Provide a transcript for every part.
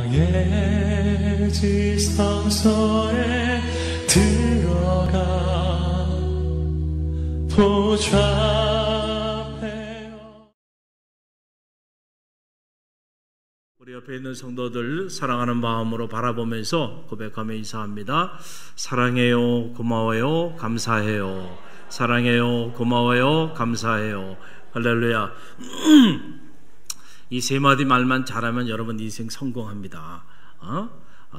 왕의 지성소에 들어가 보좌해요. 우리 옆에 있는 성도들 사랑하는 마음으로 바라보면서 고백하며 인사합니다. 사랑해요, 고마워요, 감사해요. 사랑해요, 고마워요, 감사해요. 할렐루야. 이 세 마디 말만 잘하면 여러분 인생 성공합니다.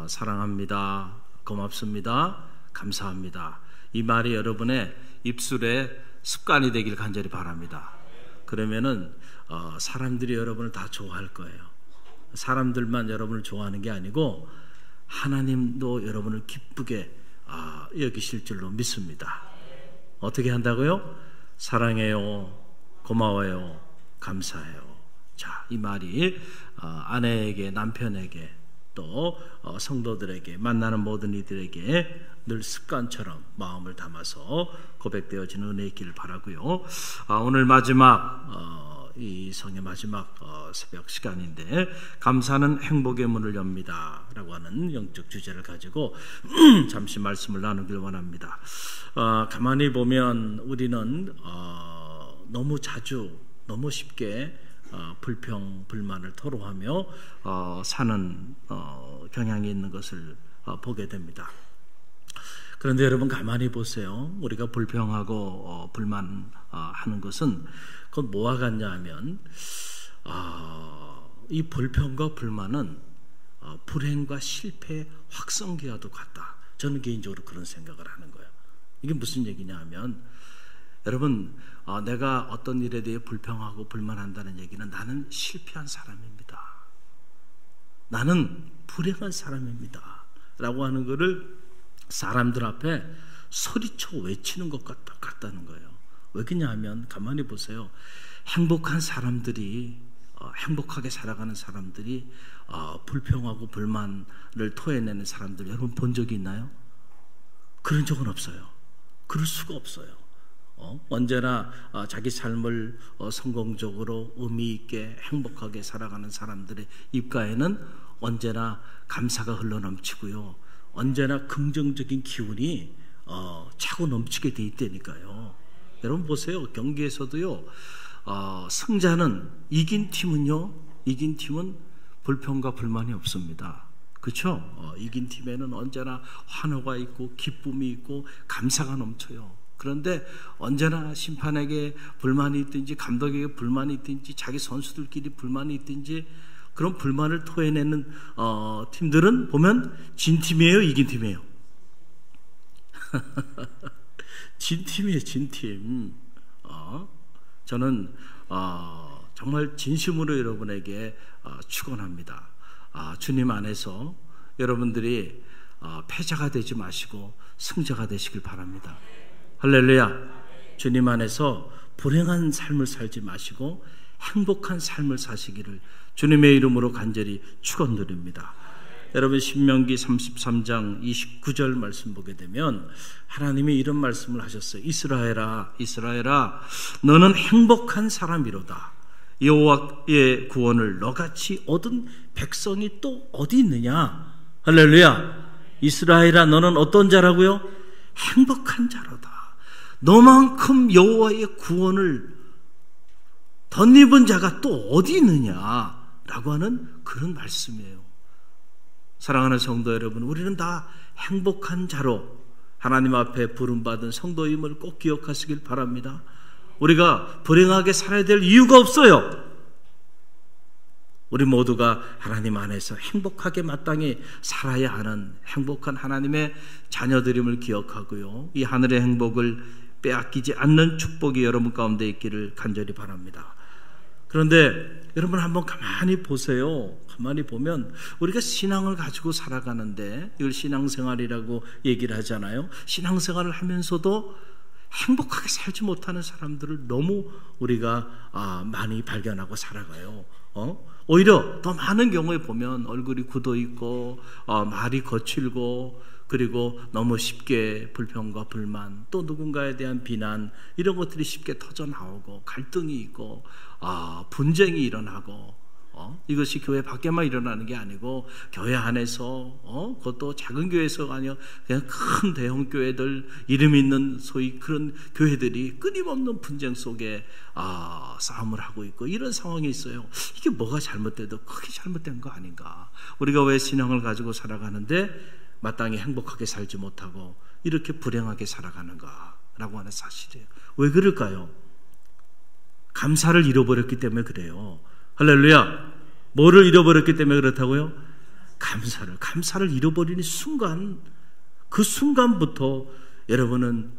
사랑합니다, 고맙습니다, 감사합니다. 이 말이 여러분의 입술에 습관이 되길 간절히 바랍니다. 그러면은 사람들이 여러분을 다 좋아할 거예요. 사람들만 여러분을 좋아하는 게 아니고 하나님도 여러분을 기쁘게 여기실 줄로 믿습니다. 어떻게 한다고요? 사랑해요, 고마워요, 감사해요. 자, 이 말이 아내에게, 남편에게, 또 성도들에게, 만나는 모든 이들에게 늘 습관처럼 마음을 담아서 고백되어지는 은혜 있기를 바라고요. 오늘 마지막 이 성의 마지막 새벽 시간인데, 감사는 행복의 문을 엽니다 라고 하는 영적 주제를 가지고 잠시 말씀을 나누길 원합니다. 가만히 보면 우리는 너무 자주, 너무 쉽게 불평, 불만을 토로하며 사는 경향이 있는 것을 보게 됩니다. 그런데 여러분 가만히 보세요. 우리가 불평하고 불만하는 것은 그건 뭐와 같냐 하면 이 불평과 불만은 불행과 실패의 확성기와도 같다. 저는 개인적으로 그런 생각을 하는 거예요. 이게 무슨 얘기냐 하면, 여러분 내가 어떤 일에 대해 불평하고 불만한다는 얘기는 나는 실패한 사람입니다, 나는 불행한 사람입니다 라고 하는 것을 사람들 앞에 소리쳐 외치는 것과 똑같다는 거예요. 왜 그러냐 하면 가만히 보세요. 행복한 사람들이, 행복하게 살아가는 사람들이 불평하고 불만을 토해내는 사람들 여러분 본 적이 있나요? 그런 적은 없어요. 그럴 수가 없어요. 언제나 자기 삶을 성공적으로 의미 있게 행복하게 살아가는 사람들의 입가에는 언제나 감사가 흘러넘치고요, 언제나 긍정적인 기운이 차고 넘치게 돼 있다니까요. 여러분 보세요. 경기에서도요, 승자는, 이긴 팀은 불평과 불만이 없습니다. 그렇죠? 이긴 팀에는 언제나 환호가 있고 기쁨이 있고 감사가 넘쳐요. 그런데 언제나 심판에게 불만이 있든지, 감독에게 불만이 있든지, 자기 선수들끼리 불만이 있든지, 그런 불만을 토해내는 팀들은 보면 진 팀이에요, 이긴 팀이에요? 진 팀이에요, 진 팀. 저는 정말 진심으로 여러분에게 축원합니다. 주님 안에서 여러분들이 패자가 되지 마시고 승자가 되시길 바랍니다. 할렐루야. 주님 안에서 불행한 삶을 살지 마시고 행복한 삶을 사시기를 주님의 이름으로 간절히 축원드립니다. 여러분 신명기 33장 29절 말씀 보게 되면 하나님이 이런 말씀을 하셨어요. 이스라엘아, 이스라엘아, 너는 행복한 사람이로다. 여호와의 구원을 너같이 얻은 백성이 또 어디 있느냐. 할렐루야. 이스라엘아, 너는 어떤 자라고요? 행복한 자로다. 너만큼 여호와의 구원을 덧입은 자가 또 어디 있느냐라고 하는 그런 말씀이에요. 사랑하는 성도 여러분, 우리는 다 행복한 자로 하나님 앞에 부름받은 성도임을 꼭 기억하시길 바랍니다. 우리가 불행하게 살아야 될 이유가 없어요. 우리 모두가 하나님 안에서 행복하게 마땅히 살아야 하는 행복한 하나님의 자녀들임을 기억하고요, 이 하늘의 행복을 빼앗기지 않는 축복이 여러분 가운데 있기를 간절히 바랍니다. 그런데 여러분 한번 가만히 보세요. 가만히 보면 우리가 신앙을 가지고 살아가는데 이걸 신앙생활이라고 얘기를 하잖아요. 신앙생활을 하면서도 행복하게 살지 못하는 사람들을 너무 우리가 많이 발견하고 살아가요. 오히려 더 많은 경우에 보면 얼굴이 굳어있고 말이 거칠고, 그리고 너무 쉽게 불평과 불만, 또 누군가에 대한 비난, 이런 것들이 쉽게 터져 나오고, 갈등이 있고 분쟁이 일어나고 이것이 교회 밖에만 일어나는 게 아니고 교회 안에서 그것도 작은 교회에서가 아니라 그냥 큰 대형 교회들, 이름 있는 소위 그런 교회들이 끊임없는 분쟁 속에 싸움을 하고 있고 이런 상황이 있어요. 이게 뭐가 잘못돼도 크게 잘못된 거 아닌가? 우리가 왜 신앙을 가지고 살아가는데 마땅히 행복하게 살지 못하고 이렇게 불행하게 살아가는가라고 하는 사실이에요. 왜 그럴까요? 감사를 잃어버렸기 때문에 그래요. 할렐루야. 뭐를 잃어버렸기 때문에 그렇다고요? 감사를 잃어버리는 순간, 그 순간부터 여러분은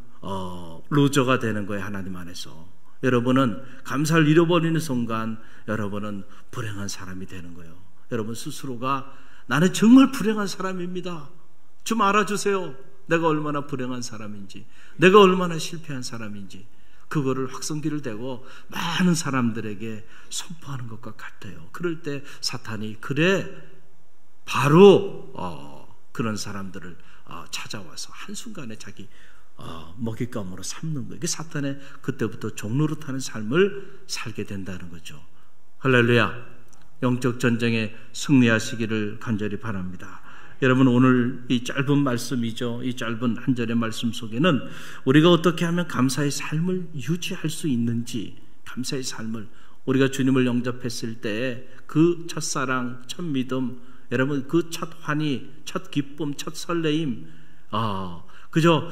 루저가 되는 거예요. 하나님 안에서. 여러분은 감사를 잃어버리는 순간 여러분은 불행한 사람이 되는 거예요. 여러분 스스로가 나는 정말 불행한 사람입니다. 좀 알아주세요. 내가 얼마나 불행한 사람인지, 내가 얼마나 실패한 사람인지, 그거를 확성기를 대고 많은 사람들에게 선포하는 것과 같아요. 그럴 때 사탄이 바로 그런 사람들을 찾아와서 한순간에 자기 먹잇감으로 삼는 거예요. 이게 사탄의 그때부터 종로로 타는 삶을 살게 된다는 거죠. 할렐루야. 영적 전쟁에 승리하시기를 간절히 바랍니다. 여러분, 오늘 이 짧은 말씀이죠. 이 짧은 한 절의 말씀 속에는 우리가 어떻게 하면 감사의 삶을 유지할 수 있는지, 감사의 삶을 우리가 주님을 영접했을 때 그 첫사랑, 첫 믿음, 여러분 그 첫 환희, 첫 기쁨, 첫 설레임, 그저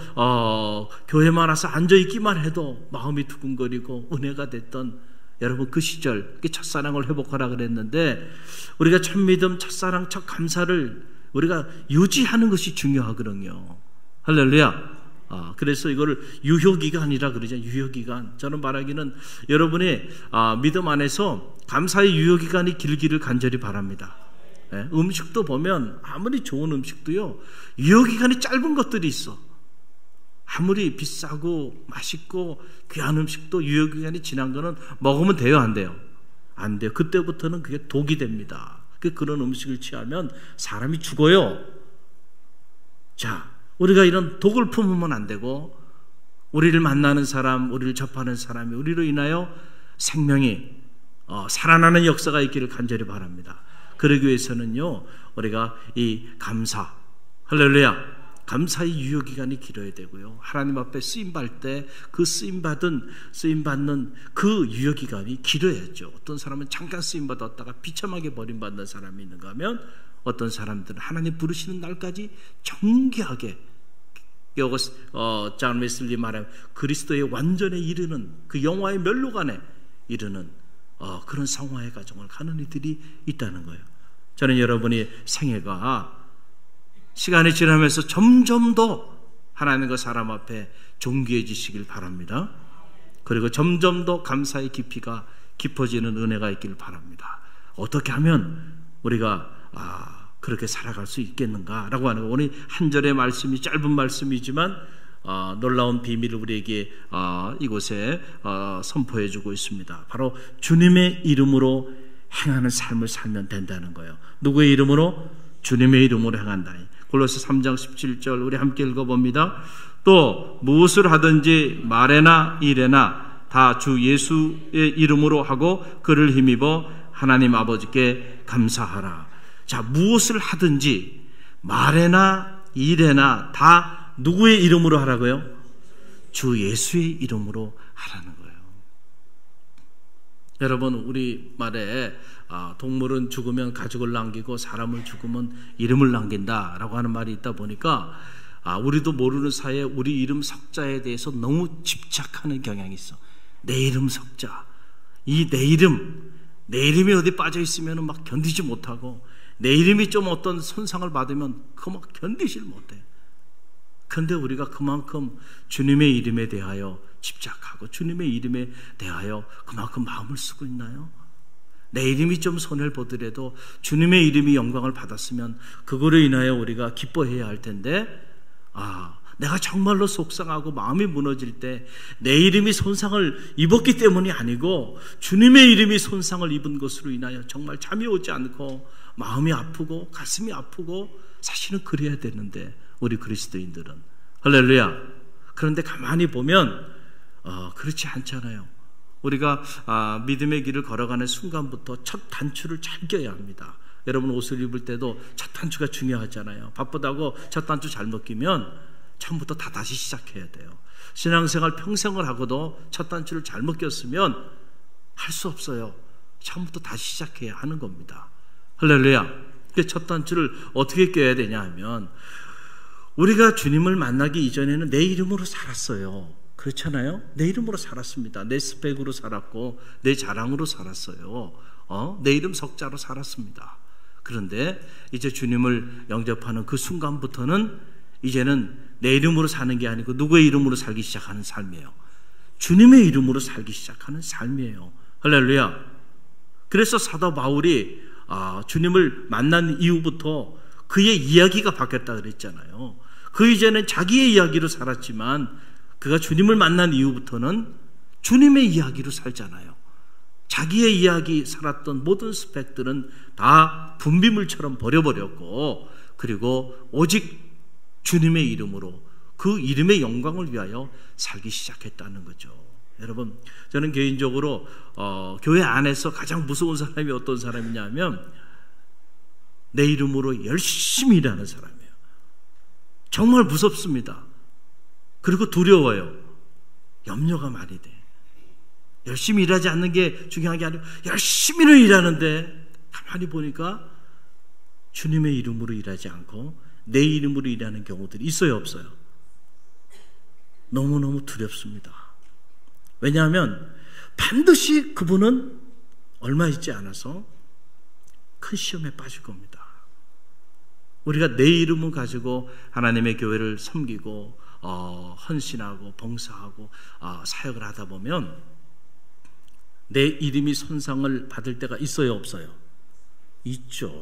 교회만 와서 앉아있기만 해도 마음이 두근거리고 은혜가 됐던 여러분 그 시절, 첫사랑을 회복하라 그랬는데 우리가 첫 믿음, 첫사랑, 첫 감사를 우리가 유지하는 것이 중요하거든요. 할렐루야. 그래서 이거를 유효기간이라 그러죠. 유효기간. 저는 말하기는 여러분의 믿음 안에서 감사의 유효기간이 길기를 간절히 바랍니다. 음식도 보면 아무리 좋은 음식도요, 유효기간이 짧은 것들이 있어. 아무리 비싸고 맛있고 귀한 음식도 유효기간이 지난 거는 먹으면 돼요, 안 돼요? 안 돼요. 그때부터는 그게 독이 됩니다. 그런 음식을 취하면 사람이 죽어요. 자, 우리가 이런 독을 품으면 안 되고 우리를 만나는 사람, 우리를 접하는 사람이 우리로 인하여 생명이 살아나는 역사가 있기를 간절히 바랍니다. 그러기 위해서는요, 우리가 이 감사, 할렐루야, 감사의 유효기간이 길어야 되고요, 하나님 앞에 쓰임받을 때 그 쓰임받는 그 유효기간이 길어야죠. 어떤 사람은 잠깐 쓰임받았다가 비참하게 버림받는 사람이 있는가 하면 어떤 사람들은 하나님 부르시는 날까지 정결하게 존 웨슬리 말하면 그리스도의 완전에 이르는, 그 영화의 멸로관에 이르는 그런 성화의 과정을 가는 이들이 있다는 거예요. 저는 여러분의 생애가 시간이 지나면서 점점 더 하나님과 사람 앞에 존귀해지시길 바랍니다. 그리고 점점 더 감사의 깊이가 깊어지는 은혜가 있기를 바랍니다. 어떻게 하면 우리가 그렇게 살아갈 수 있겠는가라고 하는 거. 오늘 한 절의 말씀이 짧은 말씀이지만 놀라운 비밀을 우리에게 이곳에 선포해 주고 있습니다. 바로 주님의 이름으로 행하는 삶을 살면 된다는 거예요. 누구의 이름으로? 주님의 이름으로 행한다. 골로새 3장 17절 우리 함께 읽어봅니다. 또 무엇을 하든지 말에나 일에나 다 주 예수의 이름으로 하고 그를 힘입어 하나님 아버지께 감사하라. 자, 무엇을 하든지 말에나 일에나 다 누구의 이름으로 하라고요? 주 예수의 이름으로 하라는 거예요. 여러분, 우리 말에 동물은 죽으면 가죽을 남기고 사람은 죽으면 이름을 남긴다라고 하는 말이 있다 보니까 우리도 모르는 사이에 우리 이름 석자에 대해서 너무 집착하는 경향이 있어. 내 이름 석자, 내 이름이 어디 빠져 있으면 막 견디지 못하고, 내 이름이 좀 어떤 손상을 받으면 그거 막 견디질 못해. 그런데 우리가 그만큼 주님의 이름에 대하여 집착하고 주님의 이름에 대하여 그만큼 마음을 쓰고 있나요? 내 이름이 좀 손해를 보더라도 주님의 이름이 영광을 받았으면 그거로 인하여 우리가 기뻐해야 할 텐데, 내가 정말로 속상하고 마음이 무너질 때 내 이름이 손상을 입었기 때문이 아니고 주님의 이름이 손상을 입은 것으로 인하여 정말 잠이 오지 않고 마음이 아프고 가슴이 아프고, 사실은 그래야 되는데 우리 그리스도인들은, 할렐루야. 그런데 가만히 보면 그렇지 않잖아요. 우리가 믿음의 길을 걸어가는 순간부터 첫 단추를 잘 껴야 합니다. 여러분 옷을 입을 때도 첫 단추가 중요하잖아요. 바쁘다고 첫 단추 잘못 끼면 처음부터 다시 시작해야 돼요. 신앙생활 평생을 하고도 첫 단추를 잘못 꼈으면 할 수 없어요. 처음부터 다시 시작해야 하는 겁니다. 할렐루야. 그 첫 단추를 어떻게 껴야 되냐 하면, 우리가 주님을 만나기 이전에는 내 이름으로 살았어요. 그렇잖아요. 내 이름으로 살았습니다. 내 스펙으로 살았고 내 자랑으로 살았어요. 내 이름 석자로 살았습니다. 그런데 이제 주님을 영접하는 그 순간부터는 이제는 내 이름으로 사는 게 아니고 누구의 이름으로 살기 시작하는 삶이에요. 주님의 이름으로 살기 시작하는 삶이에요. 할렐루야. 그래서 사도 바울이 주님을 만난 이후부터 그의 이야기가 바뀌었다 그랬잖아요. 그 이전엔 자기의 이야기로 살았지만 그가 주님을 만난 이후부터는 주님의 이야기로 살잖아요. 자기의 이야기 살았던 모든 스펙들은 다 분비물처럼 버려버렸고, 그리고 오직 주님의 이름으로 그 이름의 영광을 위하여 살기 시작했다는 거죠. 여러분, 저는 개인적으로 교회 안에서 가장 무서운 사람이 어떤 사람이냐면 내 이름으로 열심히 일하는 사람이에요. 정말 무섭습니다. 그리고 두려워요. 염려가 많이 돼. 열심히 일하지 않는 게 중요한 게 아니고 열심히는 일하는데 가만히 보니까 주님의 이름으로 일하지 않고 내 이름으로 일하는 경우들이 있어요, 없어요? 너무너무 두렵습니다. 왜냐하면 반드시 그분은 얼마 있지 않아서 큰 시험에 빠질 겁니다. 우리가 내 이름을 가지고 하나님의 교회를 섬기고 헌신하고 봉사하고 사역을 하다 보면 내 이름이 손상을 받을 때가 있어요, 없어요? 있죠.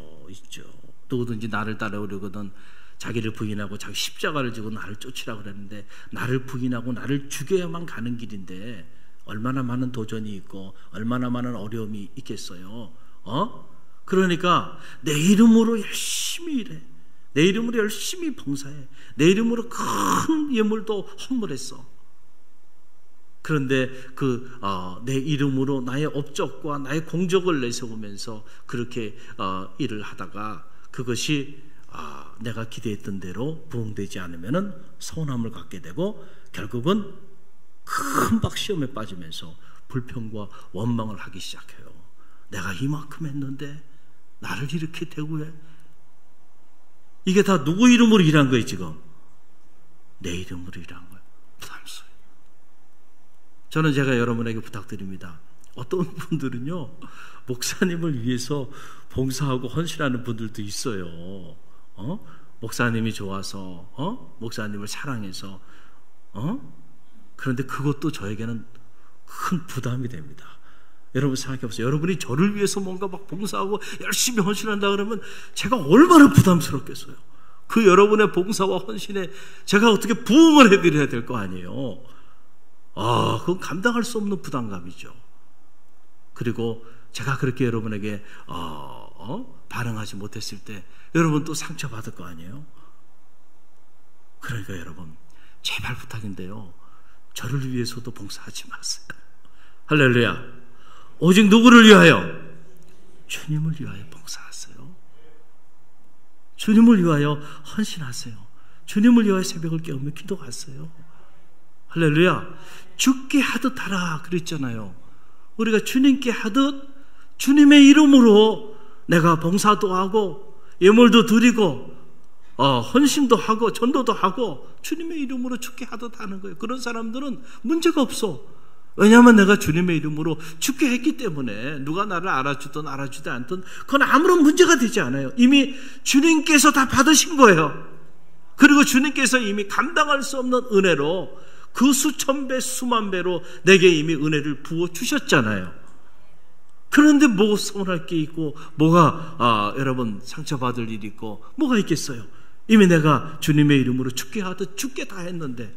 누구든지 나를 따라오려거든 자기를 부인하고 자기 십자가를 지고 나를 쫓으라고 그랬는데, 나를 부인하고 나를 죽여야만 가는 길인데 얼마나 많은 도전이 있고 얼마나 많은 어려움이 있겠어요. 그러니까 내 이름으로 열심히 일해, 내 이름으로 열심히 봉사해, 내 이름으로 큰 예물도 헌물했어. 그런데 내 이름으로 나의 업적과 나의 공적을 내세우면서 그렇게 일을 하다가 그것이 내가 기대했던 대로 부응되지 않으면 서운함을 갖게 되고 결국은 금방 시험에 빠지면서 불평과 원망을 하기 시작해요. 내가 이만큼 했는데 나를 이렇게 대우해? 이게 다 누구 이름으로 일한 거예요 지금? 내 이름으로 일한 거예요. 부담스러워요. 저는 제가 여러분에게 부탁드립니다. 어떤 분들은요 목사님을 위해서 봉사하고 헌신하는 분들도 있어요. 목사님이 좋아서 목사님을 사랑해서 그런데 그것도 저에게는 큰 부담이 됩니다. 여러분 생각해보세요. 여러분이 저를 위해서 뭔가 막 봉사하고 열심히 헌신한다 그러면 제가 얼마나 부담스럽겠어요. 그 여러분의 봉사와 헌신에 제가 어떻게 부응을 해드려야 될 거 아니에요. 그건 감당할 수 없는 부담감이죠. 그리고 제가 그렇게 여러분에게 반응하지 못했을 때 여러분 또 상처받을 거 아니에요. 그러니까 여러분 제발 부탁인데요, 저를 위해서도 봉사하지 마세요. 할렐루야. 오직 누구를 위하여? 주님을 위하여 봉사하세요. 주님을 위하여 헌신하세요. 주님을 위하여 새벽을 깨우며 기도하세요. 할렐루야. 죽게 하듯 하라 그랬잖아요. 우리가 주님께 하듯 주님의 이름으로 내가 봉사도 하고 예물도 드리고 헌신도 하고 전도도 하고 주님의 이름으로 죽게 하듯 하는 거예요. 그런 사람들은 문제가 없어. 왜냐하면 내가 주님의 이름으로 죽게 했기 때문에 누가 나를 알아주든 알아주지 않든 그건 아무런 문제가 되지 않아요. 이미 주님께서 다 받으신 거예요. 그리고 주님께서 이미 감당할 수 없는 은혜로 그 수천 배 수만 배로 내게 이미 은혜를 부어주셨잖아요. 그런데 뭐 서운할 게 있고 뭐가 여러분 상처받을 일이 있고 뭐가 있겠어요. 이미 내가 주님의 이름으로 죽게 하듯 죽게 다 했는데,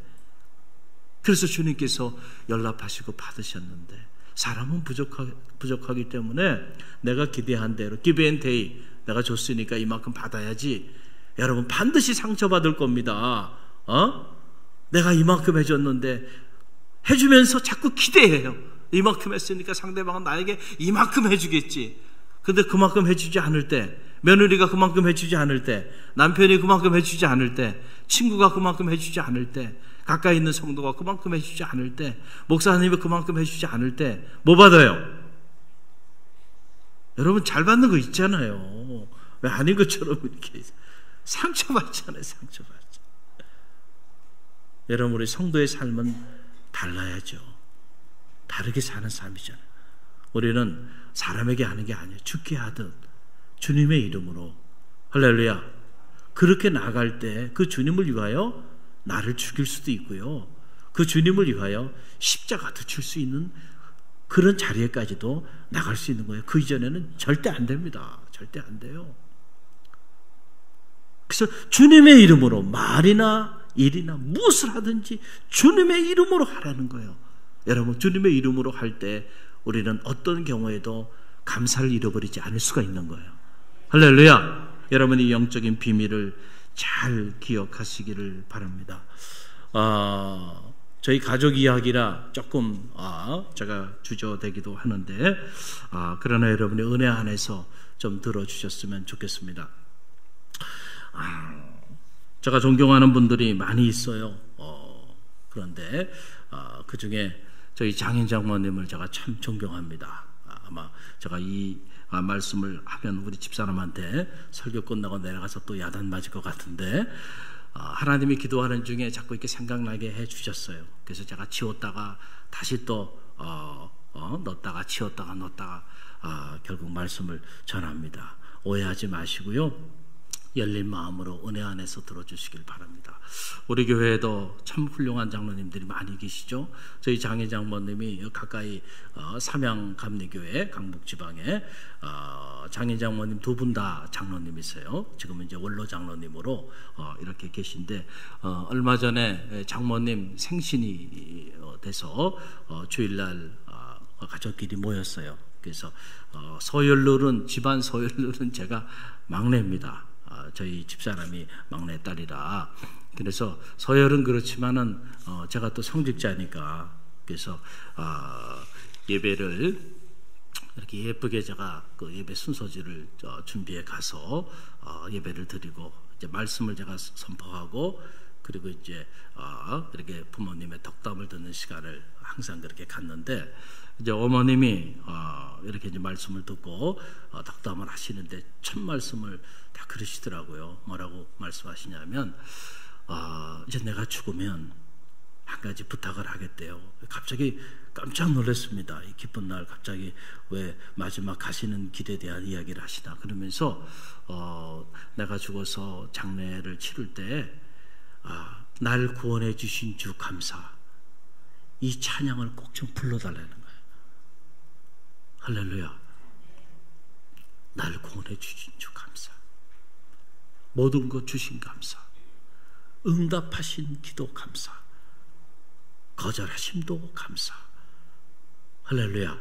그래서 주님께서 연락하시고 받으셨는데 사람은 부족하기 때문에 내가 기대한 대로 give and take, 내가 줬으니까 이만큼 받아야지. 여러분 반드시 상처받을 겁니다. 내가 이만큼 해줬는데 해주면서 자꾸 기대해요. 이만큼 했으니까 상대방은 나에게 이만큼 해주겠지. 근데 그만큼 해주지 않을 때, 며느리가 그만큼 해주지 않을 때, 남편이 그만큼 해주지 않을 때, 친구가 그만큼 해주지 않을 때, 가까이 있는 성도가 그만큼 해주지 않을 때, 목사님이 그만큼 해주지 않을 때 뭐 받아요? 여러분 잘 받는 거 있잖아요. 왜 아닌 것처럼 이렇게 상처받잖아요. 상처받잖아요. 여러분 우리 성도의 삶은 달라야죠. 다르게 사는 삶이잖아요. 우리는 사람에게 하는 게 아니에요. 죽게 하듯 주님의 이름으로, 할렐루야, 그렇게 나갈 때 그 주님을 위하여 나를 죽일 수도 있고요, 그 주님을 위하여 십자가도 칠 수 있는 그런 자리에까지도 나갈 수 있는 거예요. 그 이전에는 절대 안 됩니다. 절대 안 돼요. 그래서 주님의 이름으로 말이나 일이나 무엇을 하든지 주님의 이름으로 하라는 거예요. 여러분 주님의 이름으로 할 때 우리는 어떤 경우에도 감사를 잃어버리지 않을 수가 있는 거예요. 할렐루야. 여러분이 영적인 비밀을 잘 기억하시기를 바랍니다. 저희 가족 이야기라 조금 제가 주저되기도 하는데 그러나 여러분의 은혜 안에서 좀 들어주셨으면 좋겠습니다. 제가 존경하는 분들이 많이 있어요. 그런데 그 중에 저희 장인 장모님을 제가 참 존경합니다. 아마 제가 이 말씀을 하면 우리 집사람한테 설교 끝나고 내려가서 또 야단 맞을 것 같은데, 하나님이 기도하는 중에 자꾸 이렇게 생각나게 해주셨어요. 그래서 제가 지웠다가 다시 또 넣었다가 지웠다가 넣었다가 결국 말씀을 전합니다. 오해하지 마시고요, 열린 마음으로 은혜 안에서 들어주시길 바랍니다. 우리 교회에도 참 훌륭한 장로님들이 많이 계시죠. 저희 장인 장모님이 가까이 삼양감리교회 강북지방에 장인 장모님 두 분 다 장로님이세요. 지금은 이제 원로 장로님으로 이렇게 계신데, 얼마 전에 장모님 생신이 돼서 주일날 가족끼리 모였어요. 그래서 서열룰은, 집안 서열룰은 제가 막내입니다. 저희 집사람이 막내딸이라. 그래서 서열은 그렇지만은 제가 또 성직자니까, 그래서 예배를 이렇게 예쁘게 제가 그 예배 순서지를 준비해 가서 예배를 드리고, 이제 말씀을 제가 선포하고, 그리고 이제 이렇게 부모님의 덕담을 듣는 시간을 항상 그렇게 갖는데, 이제 어머님이 이렇게 이제 말씀을 듣고 덕담을 하시는데 첫 말씀을 다 그러시더라고요. 뭐라고 말씀하시냐면, 이제 내가 죽으면 한 가지 부탁을 하겠대요. 갑자기 깜짝 놀랐습니다. 이 기쁜 날 갑자기 왜 마지막 가시는 길에 대한 이야기를 하시나. 그러면서 내가 죽어서 장례를 치를 때 날 구원해 주신 주 감사, 이 찬양을 꼭 좀 불러달라는 거예요. 할렐루야. 날 구원해 주신 주 감사, 모든 것 주신 감사, 응답하신 기도 감사, 거절하심도 감사. 할렐루야.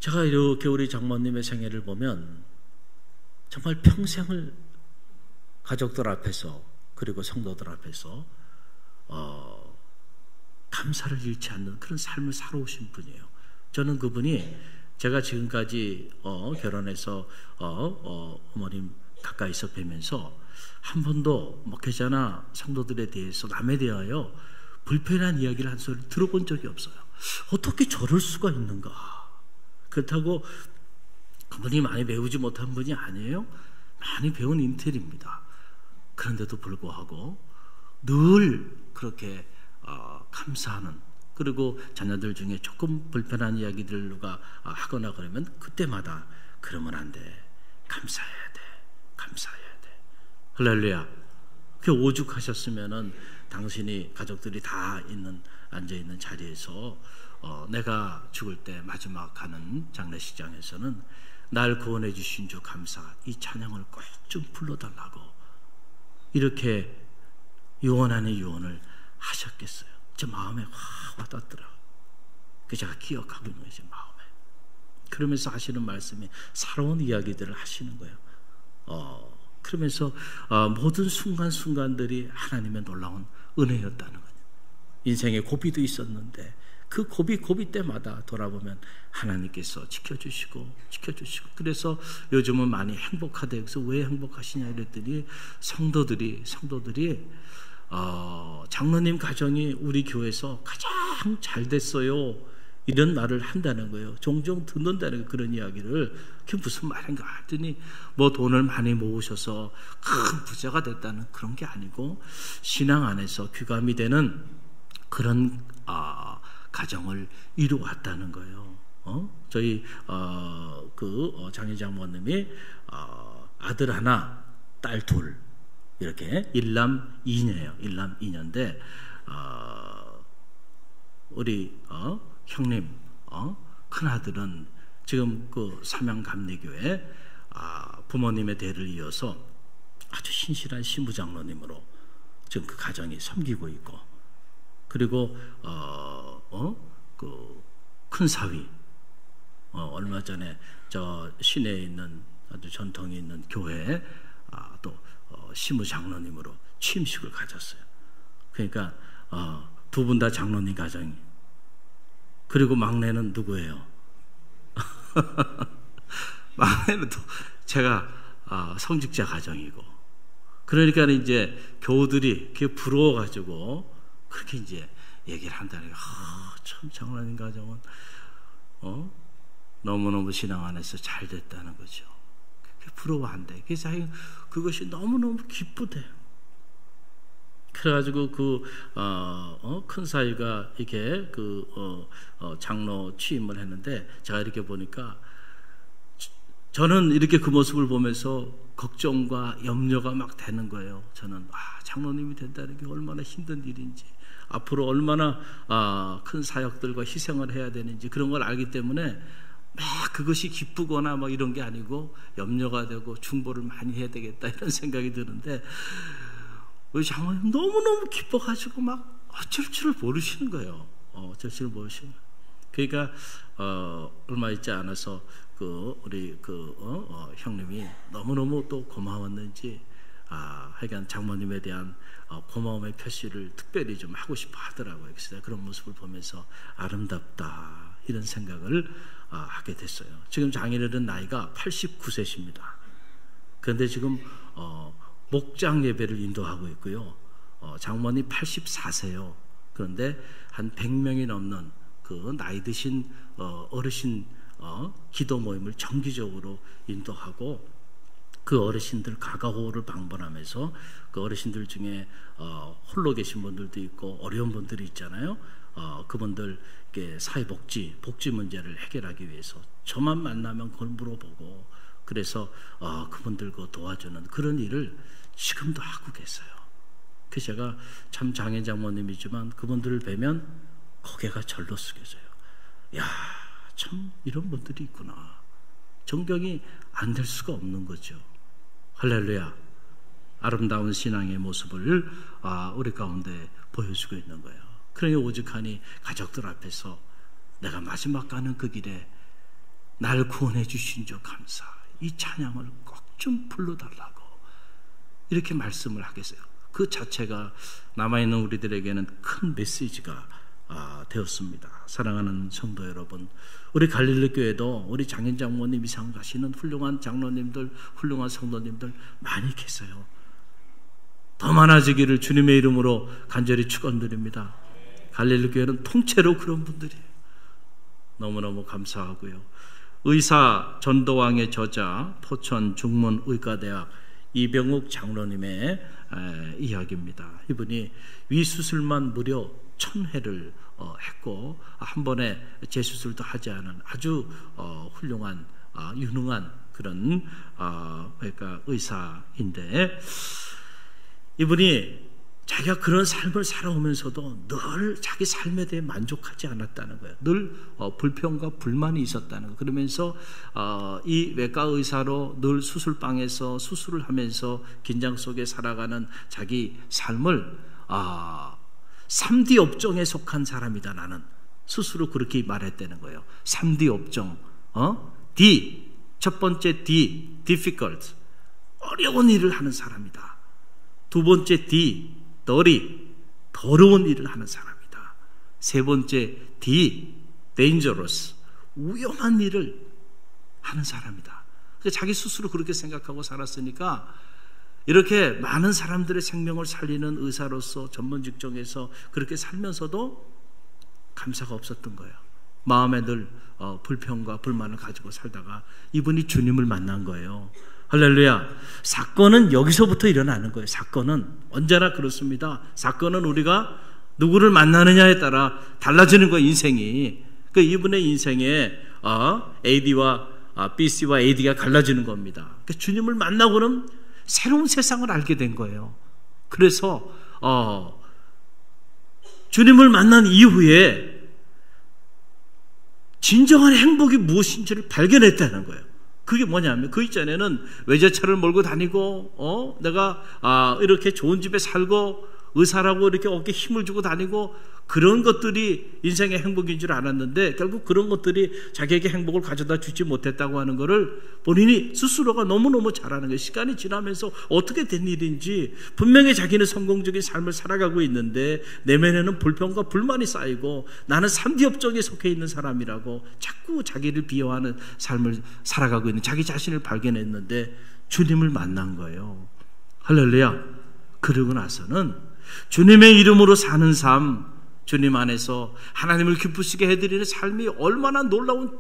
제가 이렇게 우리 장모님의 생애를 보면 정말 평생을 가족들 앞에서 그리고 성도들 앞에서 감사를 잃지 않는 그런 삶을 살아오신 분이에요. 저는 그분이 제가 지금까지 결혼해서 어머님 가까이서 뵈면서 한 번도 목회자나 성도들에 대해서 남에 대하여 불편한 이야기를 한 소리 들어본 적이 없어요. 어떻게 저럴 수가 있는가. 그렇다고 그분이 많이 배우지 못한 분이 아니에요. 많이 배운 인텔입니다. 그런데도 불구하고 늘 그렇게 감사하는, 그리고 자녀들 중에 조금 불편한 이야기들 누가 하거나 그러면 그때마다 그러면 안 돼, 감사해야 돼, 감사해야 돼. 할렐루야. 그 오죽하셨으면은 당신이 가족들이 다 앉아있는 자리에서 내가 죽을 때 마지막 가는 장례식장에서는 날 구원해 주신 주 감사, 이 찬양을 꼭 좀 불러달라고 이렇게 유언 아닌 유언을 하셨겠어요. 제 마음에 확 와닿더라. 그 제가 기억하고 있는 거예요, 제 마음에. 그러면서 하시는 말씀이 살아온 이야기들을 하시는 거예요. 그러면서 모든 순간순간들이 하나님의 놀라운 은혜였다는 거예요. 인생에 고비도 있었는데 그 고비 때마다 돌아보면 하나님께서 지켜주시고 그래서 요즘은 많이 행복하대. 그래서 왜 행복하시냐 이랬더니 성도들이 장로님 가정이 우리 교회에서 가장 잘 됐어요, 이런 말을 한다는 거예요. 종종 듣는다는 거예요, 그런 이야기를. 그게 무슨 말인가 했더니 뭐 돈을 많이 모으셔서 큰 부자가 됐다는 그런 게 아니고 신앙 안에서 귀감이 되는 그런 가정을 이루어왔다는 거예요. 저희 장희 장모님이 아들 하나, 딸 둘, 이렇게 일남 2녀예요. 일남 2녀인데 우리 형님 큰 아들은 지금 그 삼양감리교회 부모님의 대를 이어서 아주 신실한 신부장로님으로 지금 그 가정이 섬기고 있고, 그리고 그 큰 사위 얼마 전에 저 시내에 있는 아주 전통이 있는 교회에 또 시무장로님으로 취임식을 가졌어요. 그러니까 두 분 다 장로님 가정이. 그리고 막내는 누구예요? 막내는 또 제가 성직자 가정이고. 그러니까 이제 교우들이 그게 부러워가지고 그렇게 이제 얘기를 한다는 거예요. 참 장로님 가정은 너무너무 신앙 안에서 잘 됐다는 거죠. 그게 부러워한대. 그래서 그것이 너무너무 기쁘대. 그래가지고 큰 사위가 이렇게 장로 취임을 했는데, 제가 이렇게 보니까 저는 이렇게 그 모습을 보면서 걱정과 염려가 막 되는 거예요. 저는 장로님이 된다는 게 얼마나 힘든 일인지, 앞으로 얼마나 큰 사역들과 희생을 해야 되는지 그런 걸 알기 때문에 막 그것이 기쁘거나 막 이런 게 아니고 염려가 되고 중보를 많이 해야 되겠다 이런 생각이 드는데, 우리 장모님 너무너무 기뻐가지고 막 어쩔 줄을 모르시는 거예요. 어쩔 줄을 모르시는 거예요. 그러니까 얼마 있지 않아서 우리 형님이 너무너무 또 고마웠는지 하여간 장모님에 대한 고마움의 표시를 특별히 좀 하고 싶어 하더라고요. 그래서 그런 모습을 보면서 아름답다 이런 생각을 하게 됐어요. 지금 장인어른 나이가 89세십니다. 그런데 지금 목장 예배를 인도하고 있고요. 장모님 84세요. 그런데 한 100명이 넘는 그 나이 드신 어르신 기도 모임을 정기적으로 인도하고, 그 어르신들 가가호를 방문하면서 그 어르신들 중에 홀로 계신 분들도 있고 어려운 분들이 있잖아요. 그분들께 사회복지 문제를 해결하기 위해서 저만 만나면 그걸 물어보고, 그래서 그분들과 도와주는 그런 일을 지금도 하고 계세요. 그래서 제가 참 장인 장모님이지만 그분들을 뵈면 고개가 절로 숙여져요. 야, 참 이런 분들이 있구나. 존경이 안 될 수가 없는 거죠. 할렐루야. 아름다운 신앙의 모습을 우리 가운데 보여주고 있는 거예요. 그러니 오죽하니 가족들 앞에서 내가 마지막 가는 그 길에 날 구원해 주신 줄 감사, 이 찬양을 꼭 좀 불러달라고 이렇게 말씀을 하겠어요. 그 자체가 남아있는 우리들에게는 큰 메시지가 되었습니다. 사랑하는 성도 여러분, 우리 갈릴리 교회도 우리 장인 장모님 이상 가시는 훌륭한 장로님들, 훌륭한 성도님들 많이 계세요. 더 많아지기를 주님의 이름으로 간절히 축원드립니다. 갈릴리 교회는 통째로 그런 분들이에요. 너무너무 감사하고요. 의사 전도왕의 저자, 포천 중문의과대학 이병욱 장로님의 이야기입니다. 이분이 위수술만 무려 1000회를 했고 한 번에 재수술도 하지 않은 아주 훌륭한 유능한 그런 그러니까 의사인데, 이분이 자기가 그런 삶을 살아오면서도 늘 자기 삶에 대해 만족하지 않았다는 거예요. 늘 불평과 불만이 있었다는 거예요. 그러면서 이 외과 의사로 늘 수술방에서 수술을 하면서 긴장 속에 살아가는 자기 삶을 3D 업종에 속한 사람이다 나는, 스스로 그렇게 말했다는 거예요. 3D 업종. D, 첫 번째 D, difficult, 어려운 일을 하는 사람이다. 두 번째 D, 더러운 일을 하는 사람이다. 세 번째 D, dangerous, 위험한 일을 하는 사람이다. 자기 스스로 그렇게 생각하고 살았으니까 이렇게 많은 사람들의 생명을 살리는 의사로서 전문 직종에서 그렇게 살면서도 감사가 없었던 거예요. 마음에 늘 불평과 불만을 가지고 살다가 이분이 주님을 만난 거예요. 할렐루야. 사건은 여기서부터 일어나는 거예요. 사건은 언제나 그렇습니다. 사건은 우리가 누구를 만나느냐에 따라 달라지는 거예요. 인생이. 그 이분의 인생에 AD와 BC와 AD가 갈라지는 겁니다. 주님을 만나고는 새로운 세상을 알게 된 거예요. 그래서 주님을 만난 이후에 진정한 행복이 무엇인지를 발견했다는 거예요. 그게 뭐냐면 그 이전에는 외제차를 몰고 다니고 내가 이렇게 좋은 집에 살고 의사라고 이렇게 어깨에 힘을 주고 다니고 그런 것들이 인생의 행복인 줄 알았는데 결국 그런 것들이 자기에게 행복을 가져다 주지 못했다고 하는 것을 본인이 스스로가 너무너무 잘 아는 거예요. 시간이 지나면서 어떻게 된 일인지 분명히 자기는 성공적인 삶을 살아가고 있는데 내면에는 불평과 불만이 쌓이고 나는 3D 업종에 속해 있는 사람이라고 자꾸 자기를 비하하는 삶을 살아가고 있는 자기 자신을 발견했는데 주님을 만난 거예요. 할렐루야. 그러고 나서는 주님의 이름으로 사는 삶, 주님 안에서 하나님을 기쁘시게 해드리는 삶이 얼마나 놀라운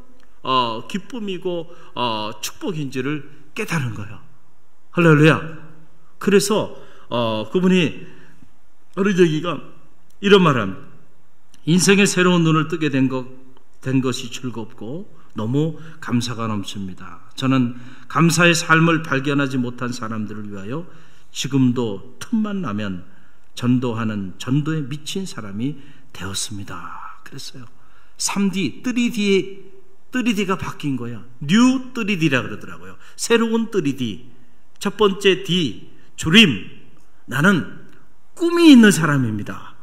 기쁨이고 축복인지를 깨달은 거예요. 할렐루야. 그래서 그분이 어느 저기가 이런 말합니다. 인생의 새로운 눈을 뜨게 된 것이 즐겁고 너무 감사가 넘칩니다. 저는 감사의 삶을 발견하지 못한 사람들을 위하여 지금도 틈만 나면 전도하는 전도에 미친 사람이 되었습니다. 그랬어요. 3D, 3D가 바뀐 거야. New 3D라 그러더라고요. 새로운 3D. 첫 번째 D, 주림. 나는 꿈이 있는 사람입니다.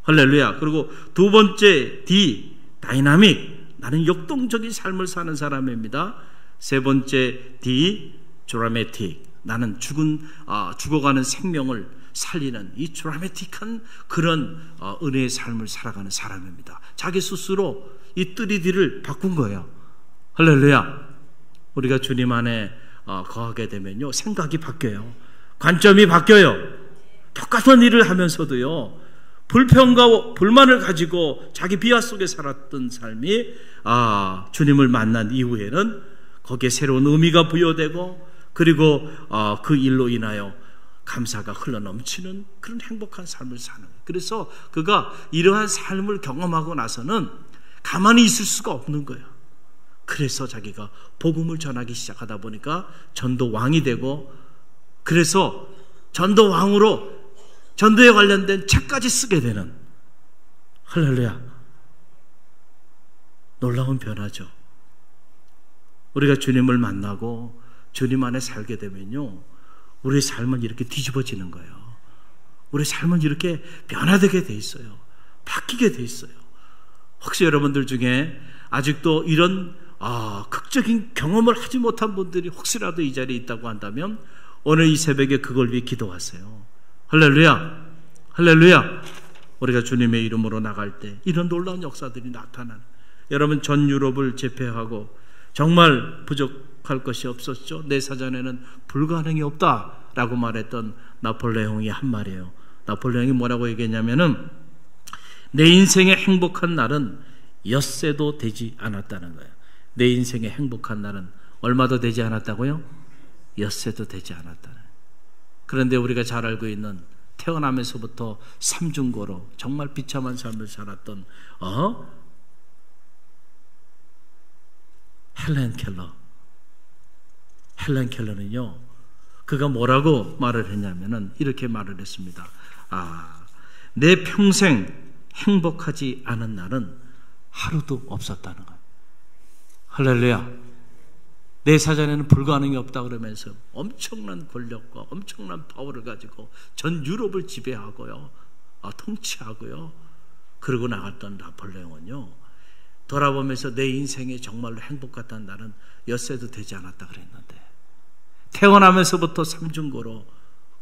할렐루야. 그리고 두 번째 D, 다이나믹. 나는 역동적인 삶을 사는 사람입니다. 세 번째 D, 드라마틱. 나는 죽어가는 생명을 살리는 이 드라마틱한 그런 은혜의 삶을 살아가는 사람입니다. 자기 스스로 이 3D를 바꾼 거예요. 할렐루야. 우리가 주님 안에 거하게 되면요 생각이 바뀌어요. 관점이 바뀌어요. 똑같은 일을 하면서도요 불평과 불만을 가지고 자기 비하 속에 살았던 삶이 주님을 만난 이후에는 거기에 새로운 의미가 부여되고 그리고 그 일로 인하여 감사가 흘러넘치는 그런 행복한 삶을 사는 거예요. 그래서 그가 이러한 삶을 경험하고 나서는 가만히 있을 수가 없는 거예요. 그래서 자기가 복음을 전하기 시작하다 보니까 전도왕이 되고 그래서 전도왕으로 전도에 관련된 책까지 쓰게 되는 할렐루야. 놀라운 변화죠. 우리가 주님을 만나고 주님 안에 살게 되면요 우리의 삶은 이렇게 뒤집어지는 거예요. 우리의 삶은 이렇게 변화되게 돼 있어요. 바뀌게 돼 있어요. 혹시 여러분들 중에 아직도 이런 극적인 경험을 하지 못한 분들이 혹시라도 이 자리에 있다고 한다면 오늘 이 새벽에 그걸 위해 기도하세요. 할렐루야. 할렐루야. 우리가 주님의 이름으로 나갈 때 이런 놀라운 역사들이 나타나는 여러분 전 유럽을 제패하고 정말 부족할 것이 없었죠. 내 사전에는 불가능이 없다라고 말했던 나폴레옹이 한 말이에요. 나폴레옹이 뭐라고 얘기했냐면은 내 인생의 행복한 날은 엿새도 되지 않았다는 거예요. 내 인생의 행복한 날은 얼마도 되지 않았다고요? 엿새도 되지 않았다는. 그런데 우리가 잘 알고 있는 태어나면서부터 삼중고로 정말 비참한 삶을 살았던 헬렌 켈러는요 그가 뭐라고 말을 했냐면은 이렇게 말을 했습니다. 내 평생 행복하지 않은 날은 하루도 없었다는 거예요. 할렐루야. 내 사전에는 불가능이 없다 그러면서 엄청난 권력과 엄청난 파워를 가지고 전 유럽을 지배하고요 통치하고요 그러고 나갔던 나폴레옹은요 돌아보면서 내 인생에 정말로 행복 같다는 날은 엿새도 되지 않았다 그랬는데 태어나면서부터 삼중고로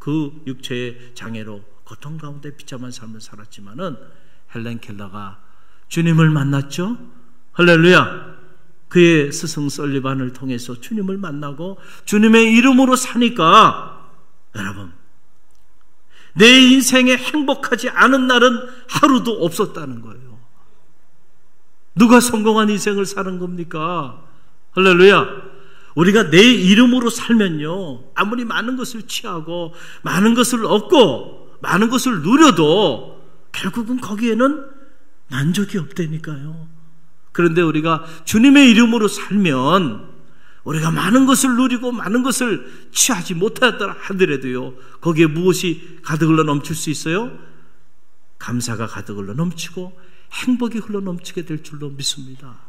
그 육체의 장애로 고통 가운데 비참한 삶을 살았지만은 헬렌 켈러가 주님을 만났죠. 할렐루야. 그의 스승 설리반을 통해서 주님을 만나고 주님의 이름으로 사니까 여러분, 내 인생에 행복하지 않은 날은 하루도 없었다는 거예요. 누가 성공한 인생을 사는 겁니까? 할렐루야. 우리가 내 이름으로 살면요, 아무리 많은 것을 취하고 많은 것을 얻고 많은 것을 누려도 결국은 거기에는 만족이 없다니까요. 그런데 우리가 주님의 이름으로 살면 우리가 많은 것을 누리고 많은 것을 취하지 못하였다 하더라도요, 거기에 무엇이 가득 흘러 넘칠 수 있어요? 감사가 가득 흘러 넘치고 행복이 흘러 넘치게 될 줄로 믿습니다.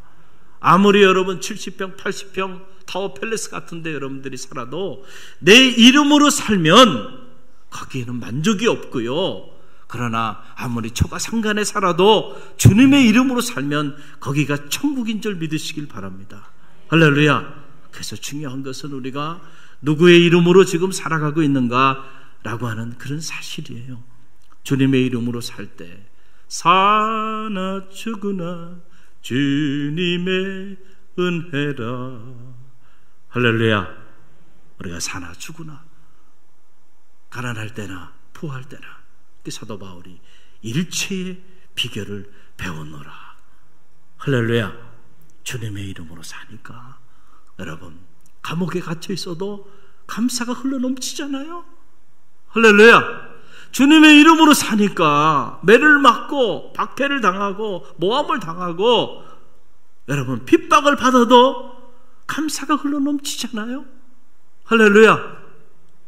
아무리 여러분 70평 80평 타워 팰리스 같은데 여러분들이 살아도 내 이름으로 살면 거기에는 만족이 없고요, 그러나 아무리 초가상간에 살아도 주님의 이름으로 살면 거기가 천국인 줄 믿으시길 바랍니다. 할렐루야. 그래서 중요한 것은 우리가 누구의 이름으로 지금 살아가고 있는가라고 하는 그런 사실이에요. 주님의 이름으로 살 때 사나 죽으나 주님의 은혜라. 할렐루야. 우리가 사나 죽으나 가난할 때나 부할 때나 사도 바울이 일체의 비결을 배웠노라. 할렐루야. 주님의 이름으로 사니까 여러분, 감옥에 갇혀 있어도 감사가 흘러 넘치잖아요. 할렐루야. 주님의 이름으로 사니까 매를 맞고 박해를 당하고 모함을 당하고 여러분 핍박을 받아도 감사가 흘러 넘치잖아요. 할렐루야.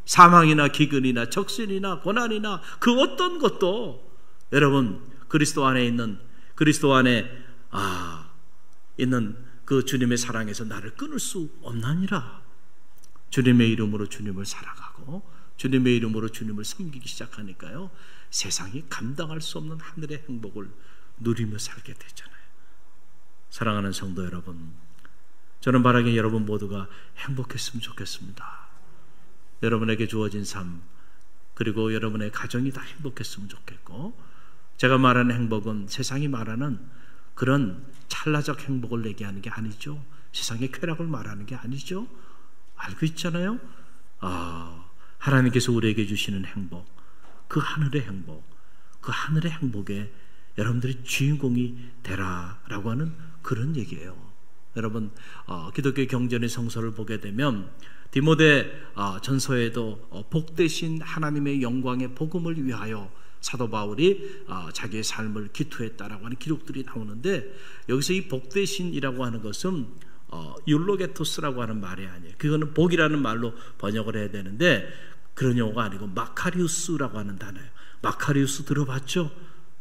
사망이나 기근이나 적신이나 고난이나 그 어떤 것도 여러분 그리스도 안에 있는 그 주님의 사랑에서 나를 끊을 수 없나니라. 주님의 이름으로 주님을 살아가고 주님의 이름으로 주님을 섬기기 시작하니까요, 세상이 감당할 수 없는 하늘의 행복을 누리며 살게 되잖아요. 사랑하는 성도 여러분, 저는 바라기에 여러분 모두가 행복했으면 좋겠습니다. 여러분에게 주어진 삶, 그리고 여러분의 가정이 다 행복했으면 좋겠고, 제가 말하는 행복은 세상이 말하는 그런 찰나적 행복을 얘기하는 게 아니죠. 세상의 쾌락을 말하는 게 아니죠. 알고 있잖아요. 하나님께서 우리에게 주시는 행복, 그 하늘의 행복, 그 하늘의 행복에 여러분들이 주인공이 되라라고 하는 그런 얘기예요. 여러분, 기독교 경전의 성서를 보게 되면 디모데 전서에도 복되신 하나님의 영광의 복음을 위하여 사도 바울이 자기의 삶을 기투했다라고 하는 기록들이 나오는데, 여기서 이 복되신이라고 하는 것은 율로게토스라고 하는 말이 아니에요. 그거는 복이라는 말로 번역을 해야 되는데 그런 용어가 아니고 마카리우스라고 하는 단어예요. 마카리우스 들어봤죠?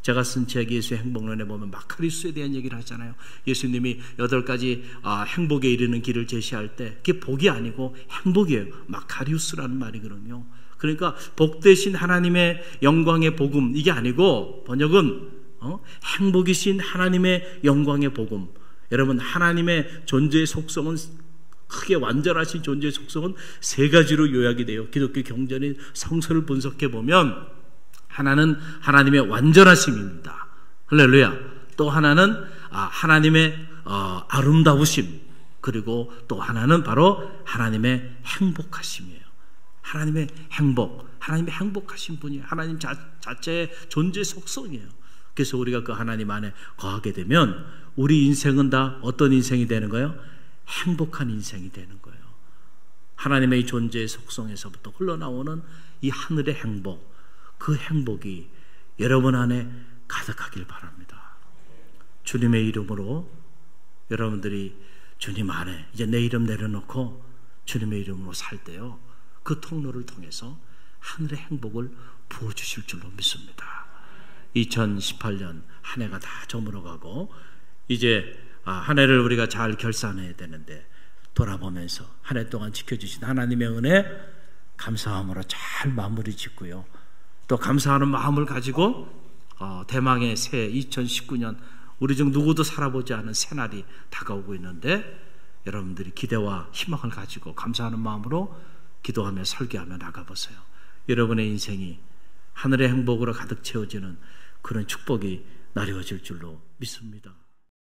제가 쓴 책 예수의 행복론에 보면 마카리우스에 대한 얘기를 하잖아요. 예수님이 8가지 행복에 이르는 길을 제시할 때 그게 복이 아니고 행복이에요. 마카리우스라는 말이거든요. 그러니까 복되신 하나님의 영광의 복음, 이게 아니고 번역은 행복이신 하나님의 영광의 복음. 여러분, 하나님의 존재의 속성은, 크게 완전하신 존재의 속성은 3가지로 요약이 돼요. 기독교 경전의 성서를 분석해 보면 하나는 하나님의 완전하심입니다. 할렐루야. 또 하나는 하나님의 아름다우심, 그리고 또 하나는 바로 하나님의 행복하심이에요. 하나님의 행복, 하나님의 행복하신 분이 하나님 자체의 존재 속성이에요. 그래서 우리가 그 하나님 안에 거하게 되면 우리 인생은 다 어떤 인생이 되는 거예요? 행복한 인생이 되는 거예요. 하나님의 이 존재의 속성에서부터 흘러나오는 이 하늘의 행복, 그 행복이 여러분 안에 가득하길 바랍니다. 주님의 이름으로 여러분들이 주님 안에 이제 내 이름 내려놓고 주님의 이름으로 살 때요, 그 통로를 통해서 하늘의 행복을 부어주실 줄로 믿습니다. 2018년 한 해가 다 저물어가고 이제 한 해를 우리가 잘 결산해야 되는데, 돌아보면서 한 해 동안 지켜주신 하나님의 은혜 감사함으로 잘 마무리 짓고요, 또 감사하는 마음을 가지고 대망의 새 2019년, 우리 중 누구도 살아보지 않은 새날이 다가오고 있는데, 여러분들이 기대와 희망을 가지고 감사하는 마음으로 기도하며 설계하며 나가보세요. 여러분의 인생이 하늘의 행복으로 가득 채워지는 그런 축복이 나뉘어질 줄로 믿습니다.